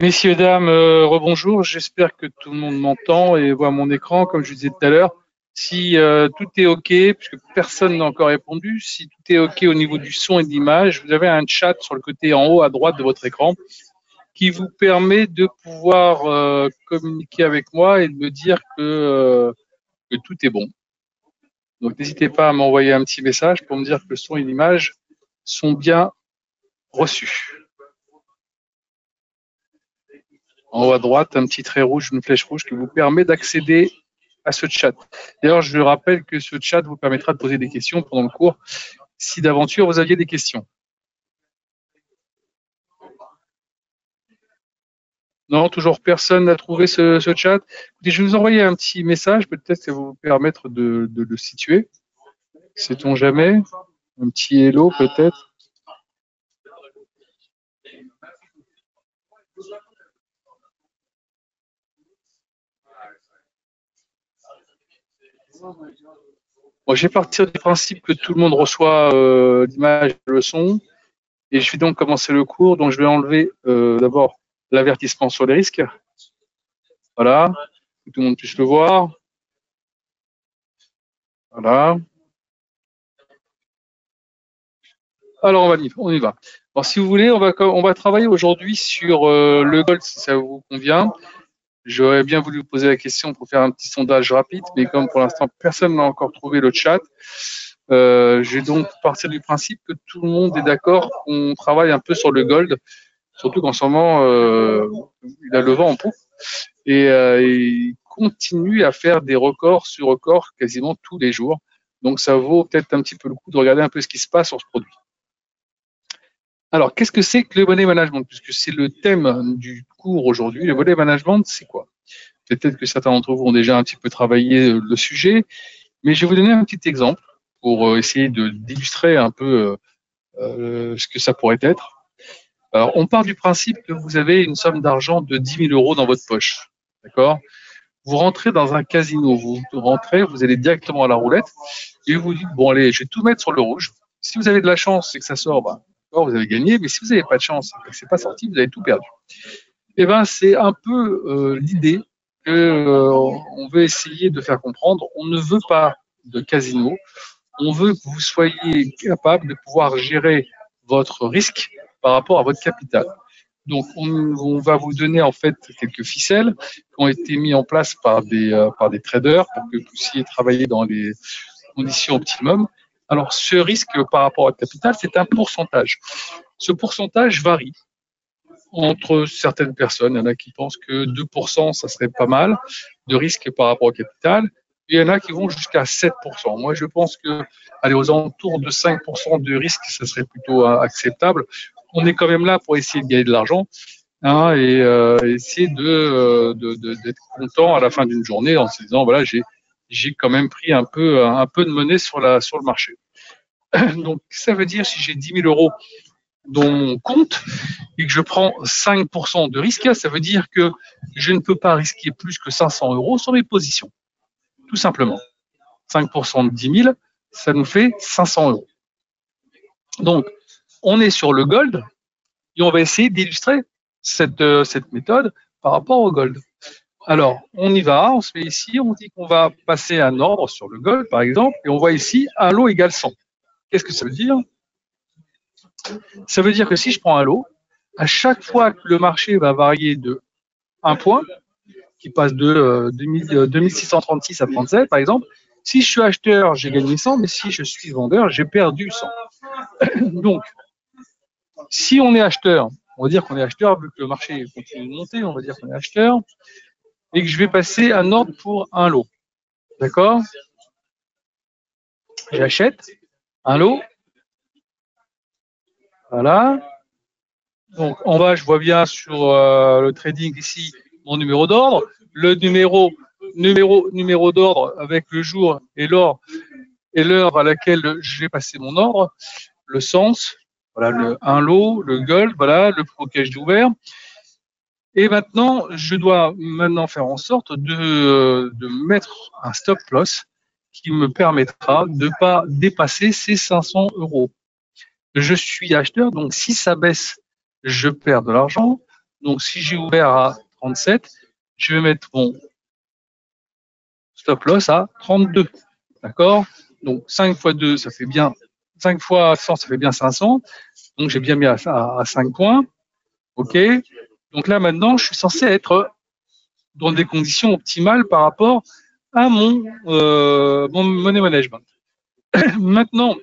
Messieurs, dames, rebonjour. J'espère que tout le monde m'entend et voit mon écran. Comme je disais tout à l'heure, si tout est OK, puisque personne n'a encore répondu, si tout est OK au niveau du son et de l'image, vous avez un chat sur le côté en haut à droite de votre écran qui vous permet de pouvoir communiquer avec moi et de me dire que tout est bon. Donc n'hésitez pas à m'envoyer un petit message pour me dire que le son et l'image sont bien reçus. En haut à droite, un petit trait rouge, une flèche rouge qui vous permet d'accéder à ce chat. D'ailleurs, je rappelle que ce chat vous permettra de poser des questions pendant le cours, si d'aventure vous aviez des questions. Non, toujours personne n'a trouvé ce chat. Écoutez, je vais vous envoyer un petit message, peut-être que ça va vous permettre de le situer. Sait-on jamais? Un petit hello, peut-être. Bon, je vais partir du principe que tout le monde reçoit l'image et le son. Et je vais donc commencer le cours. Donc, je vais enlever d'abord l'avertissement sur les risques. Voilà, que tout le monde puisse le voir. Voilà. Alors, on y va. Alors, si vous voulez, on va travailler aujourd'hui sur le gold, si ça vous convient. J'aurais bien voulu vous poser la question pour faire un petit sondage rapide, mais comme pour l'instant, personne n'a encore trouvé le chat, je vais donc partir du principe que tout le monde est d'accord qu'on travaille un peu sur le gold, surtout qu'en ce moment, il a le vent en poupe et il continue à faire des records sur records quasiment tous les jours. Donc, ça vaut peut-être un petit peu le coup de regarder un peu ce qui se passe sur ce produit. Alors, qu'est-ce que c'est que le money management? Puisque c'est le thème du cours aujourd'hui. Le money management, c'est quoi? Peut-être que certains d'entre vous ont déjà un petit peu travaillé le sujet, mais je vais vous donner un petit exemple pour essayer d'illustrer un peu ce que ça pourrait être. Alors, on part du principe que vous avez une somme d'argent de 10 000 € dans votre poche. D'accord? Vous rentrez dans un casino, vous rentrez, vous allez directement à la roulette et vous dites, bon allez, je vais tout mettre sur le rouge. Si vous avez de la chance et que ça sort, bah, vous avez gagné, mais si vous n'avez pas de chance et que c'est pas sorti, vous avez tout perdu. Et ben, c'est un peu l'idée qu'on veut essayer de faire comprendre. On ne veut pas de casino, on veut que vous soyez capable de pouvoir gérer votre risque par rapport à votre capital. Donc, on va vous donner en fait quelques ficelles qui ont été mises en place par des traders pour que vous puissiez travailler dans les conditions optimum. Alors, ce risque par rapport au capital, c'est un pourcentage. Ce pourcentage varie entre certaines personnes. Il y en a qui pensent que 2%, ça serait pas mal de risque par rapport au capital. Et il y en a qui vont jusqu'à 7%. Moi, je pense que aller aux alentours de 5% de risque, ça serait plutôt acceptable. On est quand même là pour essayer de gagner de l'argent et essayer d'être content à la fin d'une journée en se disant voilà, j'ai quand même pris un peu de monnaie sur le marché. Donc, ça veut dire si j'ai 10 000 € dans mon compte et que je prends 5% de risque, ça veut dire que je ne peux pas risquer plus que 500 € sur mes positions. Tout simplement. 5% de 10 000, ça nous fait 500 €. Donc, on est sur le gold et on va essayer d'illustrer cette méthode par rapport au gold. Alors, on y va, on se met ici, on dit qu'on va passer un ordre sur le gold, par exemple, et on voit ici un lot égale 100. Qu'est-ce que ça veut dire? Ça veut dire que si je prends un lot, à chaque fois que le marché va varier de 1 point, qui passe de 2636 à 37, par exemple, si je suis acheteur, j'ai gagné 100, mais si je suis vendeur, j'ai perdu 100. Donc, si on est acheteur, on va dire qu'on est acheteur, vu que le marché continue de monter, on va dire qu'on est acheteur, et que je vais passer un ordre pour un lot. D'accord? J'achète un lot. Voilà. Donc, en bas, je vois bien sur le trading ici mon numéro d'ordre. Le numéro d'ordre avec le jour et l'heure à laquelle je vais passer mon ordre. Le sens, voilà, un lot, le gold, voilà, le prix auquel j'ai ouvert. Et maintenant, je dois faire en sorte de mettre un stop loss qui me permettra de ne pas dépasser ces 500 €. Je suis acheteur, donc si ça baisse, je perds de l'argent. Donc, si j'ai ouvert à 37, je vais mettre mon stop loss à 32. D'accord? Donc, 5 fois 2, ça fait bien, 5 fois 100, ça fait bien 500. Donc, j'ai bien mis à 5 points. OK? Donc là, maintenant, je suis censé être dans des conditions optimales par rapport à mon money management. Maintenant,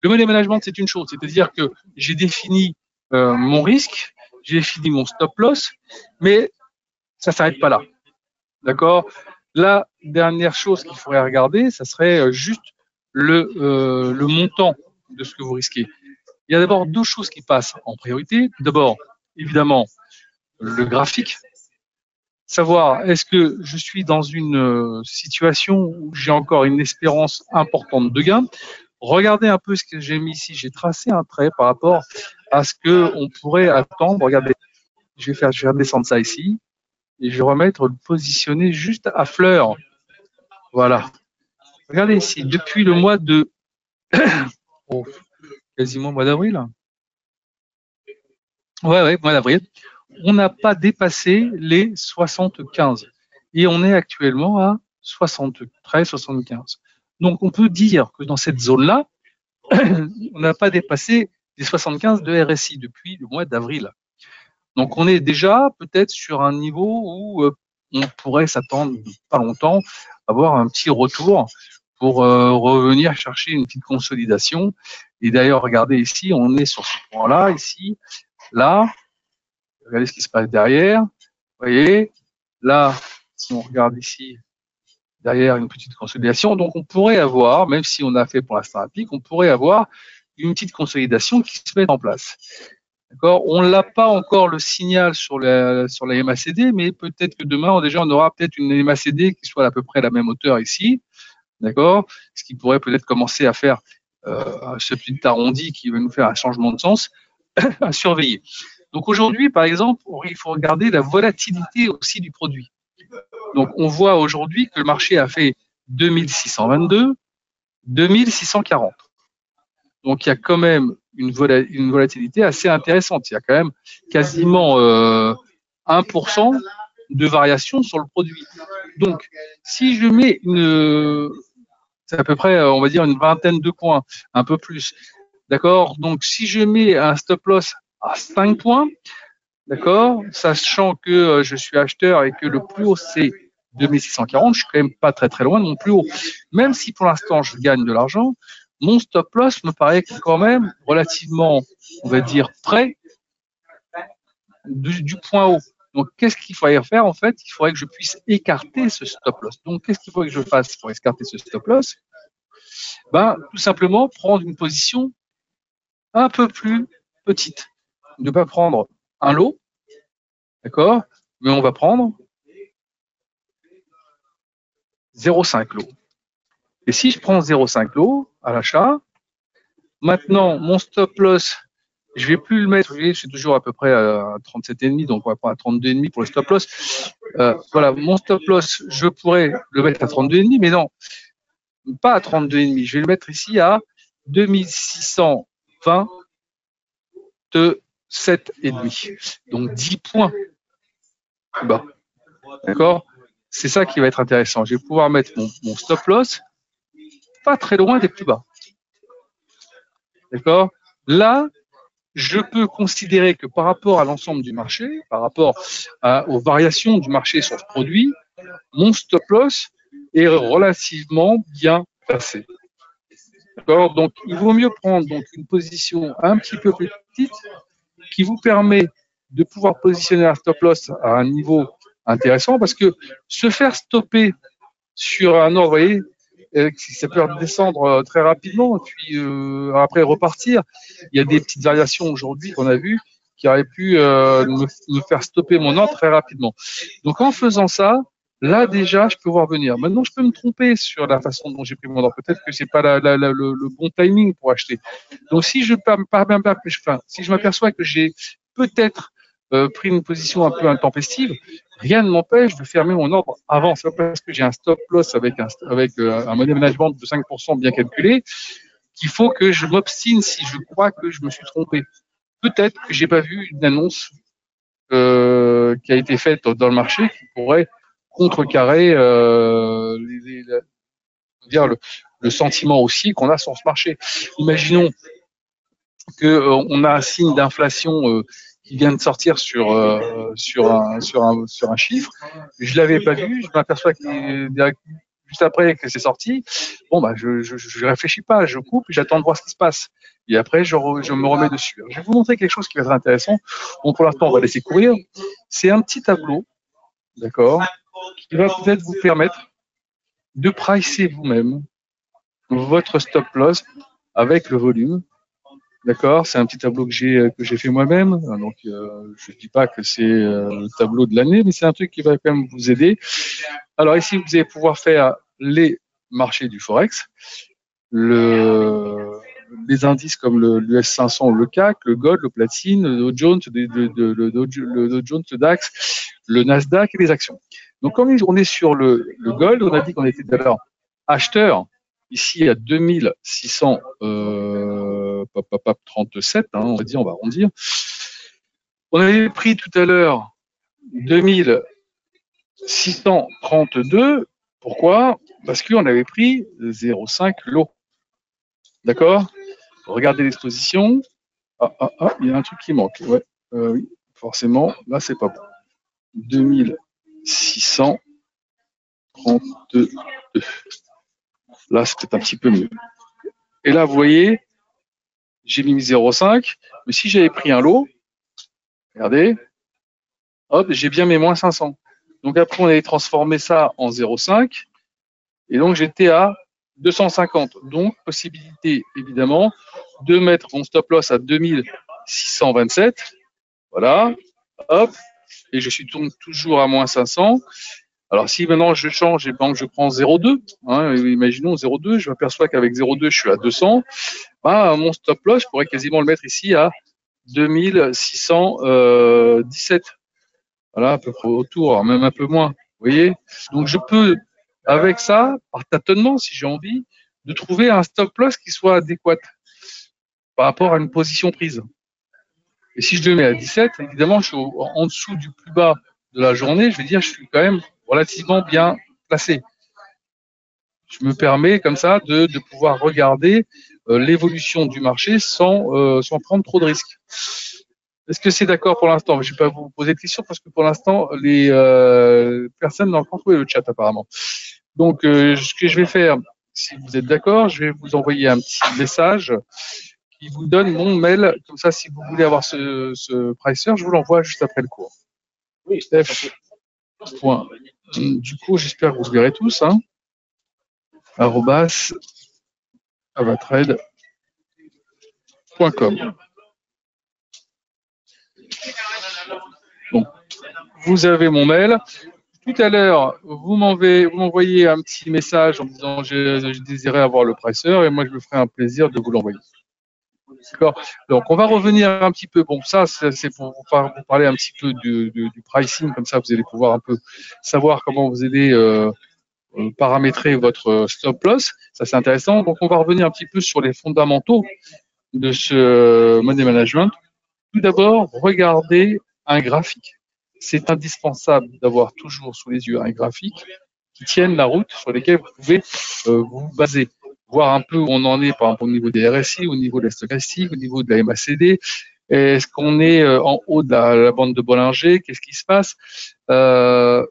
le money management, c'est une chose, c'est-à-dire que j'ai défini mon risque, j'ai défini mon stop loss, mais ça ne s'arrête pas là. D'accord? La dernière chose qu'il faudrait regarder, ça serait juste le montant de ce que vous risquez. Il y a d'abord deux choses qui passent en priorité. D'abord, évidemment, le graphique. Savoir est-ce que je suis dans une situation où j'ai encore une espérance importante de gain. Regardez un peu ce que j'ai mis ici. J'ai tracé un trait par rapport à ce qu'on pourrait attendre. Regardez, je vais redescendre ça ici et je vais remettre le positionner juste à fleur. Voilà. Regardez ici, depuis le mois de oh, quasiment mois d'avril. Ouais, mois d'avril. On n'a pas dépassé les 75 et on est actuellement à 73, 75. Donc on peut dire que dans cette zone-là, on n'a pas dépassé les 75 de RSI depuis le mois d'avril. Donc on est déjà peut-être sur un niveau où on pourrait s'attendre pas longtemps à avoir un petit retour pour revenir chercher une petite consolidation. Et d'ailleurs, regardez ici, on est sur ce point-là, ici, là. Regardez ce qui se passe derrière. Vous voyez, là, si on regarde ici, derrière une petite consolidation, donc on pourrait avoir, même si on a fait pour l'instant un pic, on pourrait avoir une petite consolidation qui se met en place. D'accord. On n'a pas encore le signal sur la MACD, mais peut-être que demain, déjà, on aura peut-être une MACD qui soit à peu près à la même hauteur ici. D'accord. Ce qui pourrait peut-être commencer à faire ce petit arrondi qui va nous faire un changement de sens à surveiller. Donc aujourd'hui, par exemple, il faut regarder la volatilité aussi du produit. Donc on voit aujourd'hui que le marché a fait 2622, 2640. Donc il y a quand même une volatilité assez intéressante. Il y a quand même quasiment 1% de variation sur le produit. Donc si je mets c'est à peu près, on va dire, une vingtaine de points, un peu plus. D'accord? Donc si je mets un stop loss à 5 points, d'accord, sachant que je suis acheteur et que le plus haut c'est 2640, je suis quand même pas très très loin de mon plus haut. Même si pour l'instant je gagne de l'argent, mon stop loss me paraît quand même relativement, on va dire, près du point haut. Donc qu'est-ce qu'il faudrait faire en fait? Il faudrait que je puisse écarter ce stop loss. Donc qu'est-ce qu'il faudrait que je fasse pour écarter ce stop loss? Ben, tout simplement prendre une position un peu plus petite. Ne pas prendre un lot, d'accord, mais on va prendre 0,5 lot. Et si je prends 0,5 lot à l'achat, maintenant mon stop loss, je ne vais plus le mettre, vous voyez, je suis toujours à peu près à 37,5, donc on va prendre à 32,5 pour le stop loss. Voilà, mon stop loss, je pourrais le mettre à 32,5, mais non, pas à 32,5, je vais le mettre ici à 2627,5. Donc 10 points bas. D'accord? C'est ça qui va être intéressant. Je vais pouvoir mettre mon stop loss pas très loin des plus bas. D'accord? Là, je peux considérer que par rapport à l'ensemble du marché, par rapport aux variations du marché sur ce produit, mon stop loss est relativement bien placé. D'accord? Donc, il vaut mieux prendre donc une position un petit peu plus petite qui vous permet de pouvoir positionner un stop loss à un niveau intéressant parce que se faire stopper sur un ordre, vous voyez, ça peut descendre très rapidement, puis après repartir. Il y a des petites variations aujourd'hui qu'on a vues qui auraient pu me faire stopper mon ordre très rapidement. Donc en faisant ça, là déjà, je peux voir venir. Maintenant, je peux me tromper sur la façon dont j'ai pris mon ordre. Peut-être que c'est pas le bon timing pour acheter. Donc si je m'aperçois que j'ai peut-être pris une position un peu intempestive, rien ne m'empêche de fermer mon ordre avant. C'est pas parce que j'ai un stop loss avec un money management de 5% bien calculé qu'il faut que je m'obstine si je crois que je me suis trompé. Peut-être que j'ai pas vu une annonce qui a été faite dans le marché qui pourrait contrecarrer dire le sentiment aussi qu'on a sur ce marché. Imaginons que on a un signe d'inflation qui vient de sortir sur un chiffre. Je l'avais pas vu, je m'aperçois que juste après que c'est sorti, bon bah je réfléchis pas, je coupe, j'attends de voir ce qui se passe. Et après je me remets dessus. Alors, je vais vous montrer quelque chose qui va être intéressant. Bon, pour l'instant on va laisser courir. C'est un petit tableau, d'accord, qui va peut-être vous permettre de pricer vous-même votre stop loss avec le volume. D'accord, c'est un petit tableau que j'ai fait moi-même. Donc, je dis pas que c'est le tableau de l'année, mais c'est un truc qui va quand même vous aider. Alors ici, vous allez pouvoir faire les marchés du forex, les indices comme l'US 500, le CAC, le Gold, le Platine, le Dow Jones, le Dow Jones, le DAX, le Nasdaq et les actions. Donc, comme on est sur le Gold, on a dit qu'on était tout à l'heure acheteur. Ici, à 2637, on va dire, on va arrondir. On avait pris tout à l'heure 2632. Pourquoi? Parce qu'on avait pris 0,5 lot. D'accord? Regardez l'exposition. Il y a un truc qui manque. Ouais, oui, forcément, là, c'est pas bon. 2632. Là, c'est peut-être un petit peu mieux. Et là, vous voyez, j'ai mis 0,5, mais si j'avais pris un lot, regardez, hop, j'ai bien mes moins 500. Donc après, on avait transformé ça en 0,5, et donc j'étais à 250. Donc, possibilité, évidemment, de mettre mon stop loss à 2627. Voilà, hop, et je suis toujours à moins 500. Alors, si maintenant je change et que je prends 0,2, imaginons 0,2, je m'aperçois qu'avec 0,2, je suis à 200. Mon stop loss, je pourrais quasiment le mettre ici à 2617. Voilà, à peu près autour, même un peu moins. Vous voyez? Donc, je peux, avec ça, par tâtonnement, si j'ai envie, de trouver un stop loss qui soit adéquat par rapport à une position prise. Et si je le mets à 17, évidemment, je suis en dessous du plus bas de la journée. Je vais dire, je suis quand même relativement bien placé. Je me permets comme ça de pouvoir regarder l'évolution du marché sans prendre trop de risques. Est-ce que c'est d'accord pour l'instant? Je ne vais pas vous poser de questions parce que pour l'instant, les personnes n'ont pas trouvé le chat apparemment. Donc, ce que je vais faire, si vous êtes d'accord, je vais vous envoyer un petit message qui vous donne mon mail. Comme ça, si vous voulez avoir ce pricer, je vous l'envoie juste après le cours. Oui. F. Point. Du coup, j'espère que vous verrez tous. @avatrade.com. Donc, vous avez mon mail. Tout à l'heure, vous m'envoyez un petit message en me disant je désirais avoir le pricer et moi je me ferai un plaisir de vous l'envoyer. D'accord. Donc on va revenir un petit peu. Bon, ça c'est pour vous parler un petit peu du pricing, comme ça vous allez pouvoir un peu savoir comment vous allez paramétrer votre stop loss. Ça c'est intéressant. Donc on va revenir un petit peu sur les fondamentaux de ce money management. Tout d'abord, regardez un graphique. C'est indispensable d'avoir toujours sous les yeux un graphique qui tienne la route sur lesquels vous pouvez vous baser, voir un peu où on en est, par exemple au niveau des RSI, au niveau de la stochastique, au niveau de la MACD. Est-ce qu'on est en haut de la bande de Bollinger? Qu'est-ce qui se passe? Vous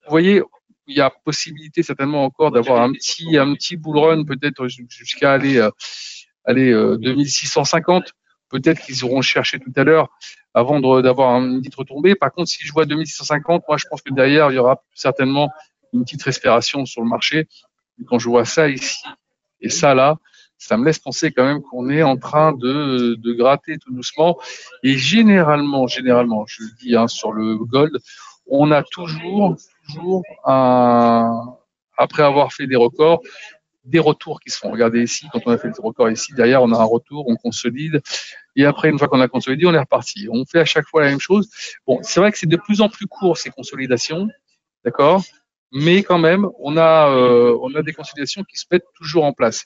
voyez, il y a possibilité certainement encore d'avoir un petit bull run, peut-être jusqu'à aller 2650. Peut-être qu'ils auront cherché tout à l'heure avant d'avoir une petite retombée. Par contre, si je vois 2650, moi je pense que derrière, il y aura certainement une petite respiration sur le marché. Et quand je vois ça ici et ça là, ça me laisse penser quand même qu'on est en train de gratter tout doucement. Et généralement, je le dis sur le gold, on a toujours après avoir fait des records, des retours qui se font. Regardez ici, quand on a fait des records ici, derrière, on a un retour, on consolide. Et après, une fois qu'on a consolidé, on est reparti. On fait à chaque fois la même chose. Bon, c'est vrai que c'est de plus en plus court, ces consolidations, d'accord? Mais quand même, on a des consolidations qui se mettent toujours en place.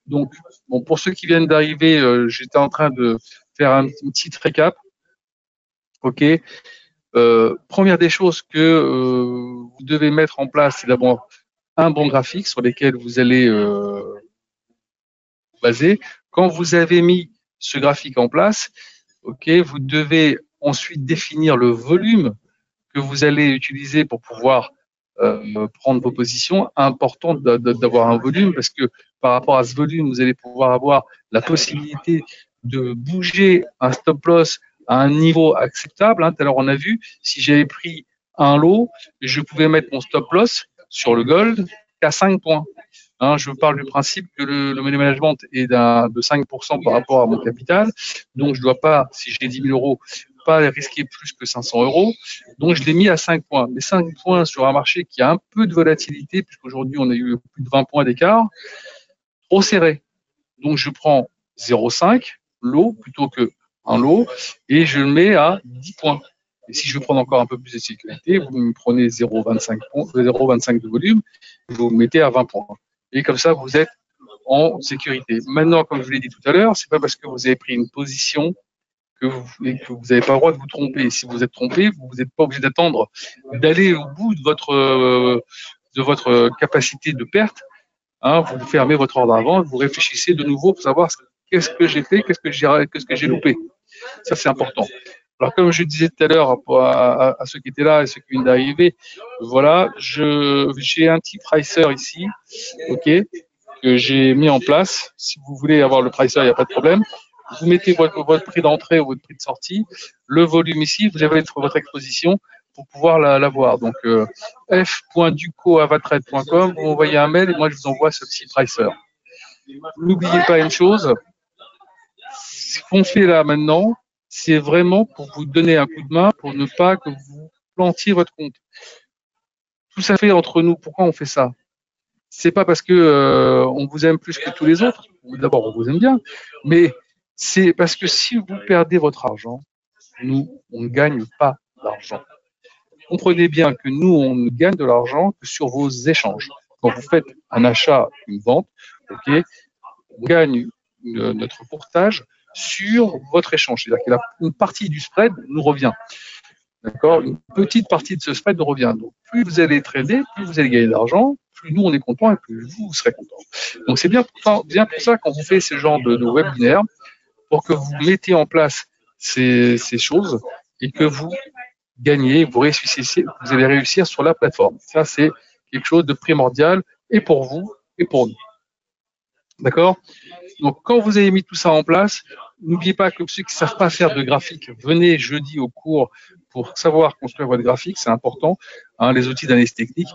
Donc, bon, pour ceux qui viennent d'arriver, j'étais en train de faire une petite récap. OK. Première des choses que vous devez mettre en place, c'est d'abord un bon graphique sur lequel vous allez baser. Quand vous avez mis ce graphique en place, ok, vous devez ensuite définir le volume que vous allez utiliser pour pouvoir prendre vos positions. Important d'avoir un volume parce que par rapport à ce volume, vous allez pouvoir avoir la possibilité de bouger un stop loss à un niveau acceptable. Tout à l'heure, on a vu, si j'avais pris un lot, je pouvais mettre mon stop loss sur le gold qu'à 5 points. Je parle du principe que le money management est de 5% par rapport à mon capital. Donc, je ne dois pas, si j'ai 10 000 euros, pas risquer plus que 500 euros. Donc, je l'ai mis à 5 points. Mais 5 points sur un marché qui a un peu de volatilité, puisqu'aujourd'hui, on a eu plus de 20 points d'écart, trop serré. Donc, je prends 0,5 lot plutôt que un lot et je le mets à 10 points. Et si je veux prendre encore un peu plus de sécurité, vous me prenez 0,25 de volume, vous me mettez à 20 points. Et comme ça, vous êtes en sécurité. Maintenant, comme je vous l'ai dit tout à l'heure, c'est pas parce que vous avez pris une position que vous n'avez pas le droit de vous tromper. Si vous êtes trompé, vous n'êtes pas obligé d'attendre d'aller au bout de votre capacité de perte. Vous fermez votre ordre avant, vous réfléchissez de nouveau pour savoir qu'est-ce que j'ai fait, qu'est-ce que j'ai loupé. Ça, c'est important. Alors, comme je disais tout à l'heure à ceux qui étaient là et ceux qui viennent d'arriver, voilà, j'ai un petit pricer ici, ok, que j'ai mis en place. Si vous voulez avoir le pricer, il n'y a pas de problème. Vous mettez votre prix d'entrée ou votre prix de sortie, le volume ici, vous avez votre exposition pour pouvoir la voir. Donc, f.duco@avatrade.com, vous m'envoyez un mail et moi, je vous envoie ce petit pricer. N'oubliez pas une chose, ce qu'on fait là maintenant, c'est vraiment pour vous donner un coup de main, pour ne pas que vous plantiez votre compte. Tout ça fait entre nous. Pourquoi on fait ça? C'est pas parce que on vous aime plus que tous les autres. D'abord, on vous aime bien, mais c'est parce que si vous perdez votre argent, nous, on ne gagne pas d'argent. Comprenez bien que nous, on ne gagne de l'argent que sur vos échanges. Quand vous faites un achat, une vente, ok, on gagne notre pourcentage sur votre échange. C'est-à-dire qu'une partie du spread nous revient. D'accord? Une petite partie de ce spread nous revient. Donc, plus vous allez trader, plus vous allez gagner d'argent, plus nous on est content et plus vous serez content. Donc, c'est bien pour ça qu'on vous fait ce genre de webinaire pour que vous mettez en place ces choses et que vous gagnez, vous allez réussir sur la plateforme. Ça, c'est quelque chose de primordial et pour vous et pour nous. D'accord? Donc, quand vous avez mis tout ça en place, n'oubliez pas que ceux qui ne savent pas faire de graphique, venez jeudi au cours pour savoir construire votre graphique, c'est important, les outils d'analyse technique.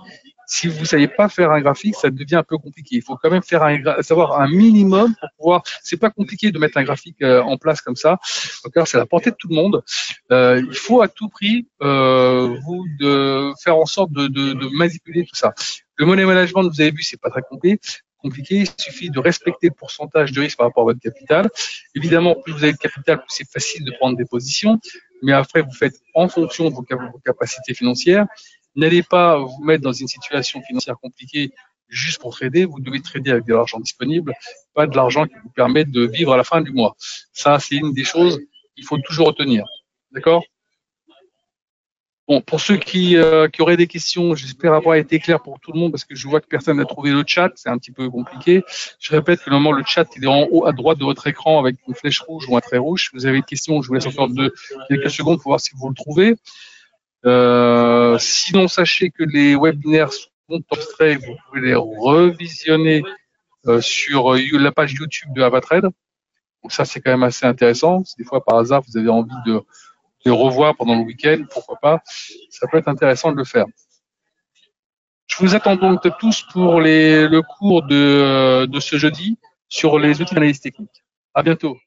Si vous ne savez pas faire un graphique, ça devient un peu compliqué. Il faut quand même savoir un minimum pour pouvoir. C'est pas compliqué de mettre un graphique en place comme ça. C'est à la portée de tout le monde. Il faut à tout prix de faire en sorte de manipuler tout ça. Le money management, vous avez vu, c'est pas très compliqué. Il suffit de respecter le pourcentage de risque par rapport à votre capital. Évidemment, plus vous avez de capital, plus c'est facile de prendre des positions. Mais après, vous faites en fonction de vos capacités financières. N'allez pas vous mettre dans une situation financière compliquée juste pour trader. Vous devez trader avec de l'argent disponible, pas de l'argent qui vous permet de vivre à la fin du mois. Ça, c'est une des choses qu'il faut toujours retenir. D'accord ? Bon, pour ceux qui auraient des questions, j'espère avoir été clair pour tout le monde parce que je vois que personne n'a trouvé le chat, c'est un petit peu compliqué. Je répète que normalement le chat il est en haut à droite de votre écran avec une flèche rouge ou un trait rouge. Si vous avez une question, je vous laisse encore quelques secondes pour voir si vous le trouvez. Sinon, sachez que les webinaires sont abstraits, vous pouvez les revisionner sur la page YouTube de Avatrade. Donc ça, c'est quand même assez intéressant. Si des fois, par hasard, vous avez envie de revoir pendant le week-end, pourquoi pas, ça peut être intéressant de le faire. Je vous attends donc tous pour le cours de ce jeudi sur les outils d'analyse technique. À bientôt.